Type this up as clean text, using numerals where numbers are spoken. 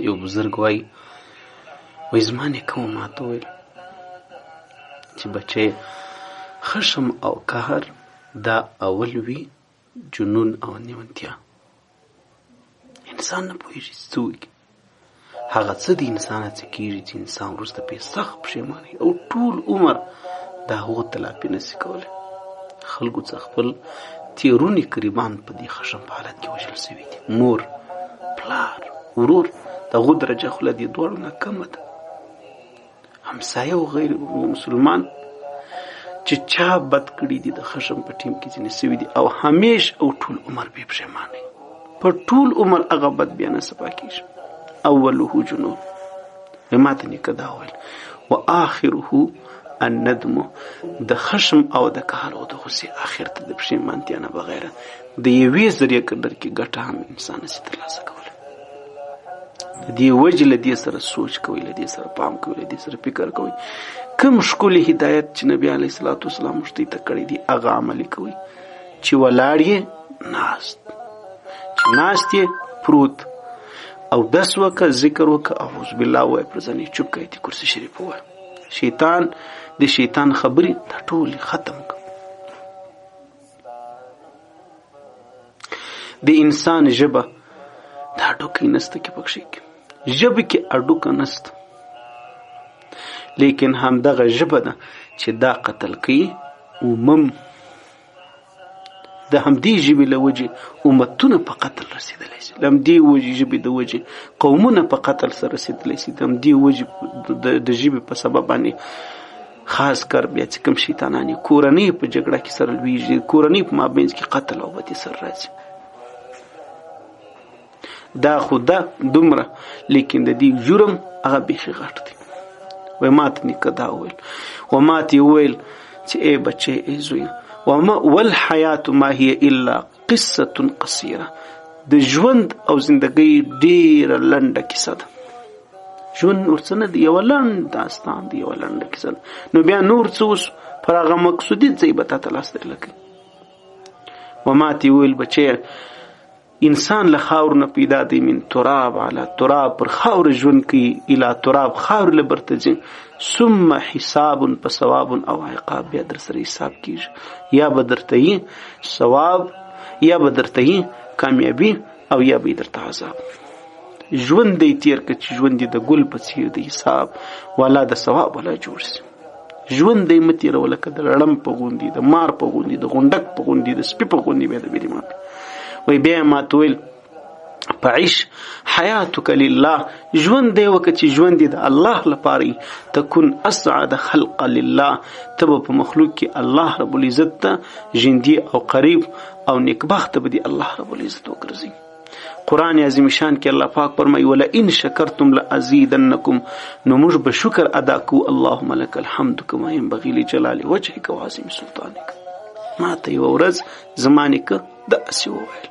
یو بزرګ وایي زما نیکه مو ماته وویل چې بچی خشم او قهر دا اول وي جنون او نیمنتیا. انسان نه پوهېږي چې څه وکړي. هغه څه د انسان څه کېږي چې انسان وروسته پرې سخت پښیماني او ټول عمر د هغو تلافي نشي کولی. خلکو څخه خپل تېرونې قریبان په دې خشم په حالت کې وژل شوي دي. مور، پلار، ورور، د هغو درجه خو له دې دواړو نه کمه ده. همسایه او غیر مسلمان چې چا بد کړي دي د خشم په ټیم کې ځینې شوي دي او همیش او ټول عمر بې پښیماني، په ټول عمر هغه بد بیا نه صفا کېږي. اوله جنون، ما ته نیکه دا ویل، و آخره الندم، د خشم او د قهر او د غصې آخر ته د پښیمانتیا نه بغیر د یوې ذریعې قدر کې ګټه هم انسان نشي ترلاسه کولی. د دې وجې له دې سره سوچ کوئ، له دې سره پام کوئ، له دې سره فکر کوئ. کوم ښکلی هدایت چې نبي علیه الصلاة والسلام موږ ته کړی دی هغه عملي کوئ. چې ولاړ یې ناست، چې ناست یې پروت، او دس وکه ذکر وکه اعوذ بالله وایه، پر ځان یې چوپ کړئ، آیت کرسي شریف ووایه. شیطان د شیطان خبرې دا ټولې ختم کړه. د انسان ژبه دا هډوکی نسته کې پکښې کې، ژبه کې هډوکه نسته، لیکن همدغه ژبه ده چې دا قتل کوي. امم د همدې ژبې له وجې امتونه په قتل رسېدلی شي، له همدې ژبې د وجې قومونه په قتل سره رسېدلی شي، د همدې وجې د ژبې په سبب باندې خاص کر بیا چې کوم شیطانان کورنۍ په جګړه کې سره لویږي، کورنۍ په مابینځ کې قتل او بدي سره راځي. دا خو ده دومره، لیکن د دې جرم هغه بیخي غټ دی. وایي ما ته نیکه دا وویل، و ما ته یې وویل چې ای بچی، ای زویه، والحیات ما هي الا قصة قصیره، د ژوند او زندګۍ ډیره لنډه کیسه ده. ژوند نور څه نه دی، یوه لنډ داستان دی، یوه لنډه کیسه ده. نو بیا نور څه اوس پر هغه مقصودي ځای به تا ته لاس درله کوي. و ما ته یې وویل بچیه، انسان له خاور نه پیدا دی، من تراب علی تراب، پر خاور ژوند کوي، الی تراب، خاور له برته ځي، ثم حساب په ثواب او عقاب، بیا در سره حساب کېږي، یا به درته یي ثواب، یا به درته یي کامیابي، او یا به یې درته عذاب. ژوند دی تېر که چې ژوند د ګل په څېر د حساب والا د ثواب والا جوړ شي. ژوند دی مه تېروه لکه د لړم په غوندې، د مار په غوندې، د غونډک په غوندې، د سپي په غوندې. بیا د بېلې ماپې وایي بیا ما ته ویل فعش حیاتک لله، ژوند دی وکړه چې ژوند دی د الله لپاره، تکون اسعد خلق لله، ته به په مخلوق کې الله رب العزت ته ژوندي او قریب او نیکبخته به دی الله رب العزت وګرځي. قرآن عظیم شان کې الله پاک فرمایي ولئن شکرتم لازیدنکم، نو موږ به شکر ادا کوو. اللهم لك الحمد کما ينبغي لجلال وجهك وعظیم سلطانك. ما ته یوه ورځ زما نیکه داسې وویل.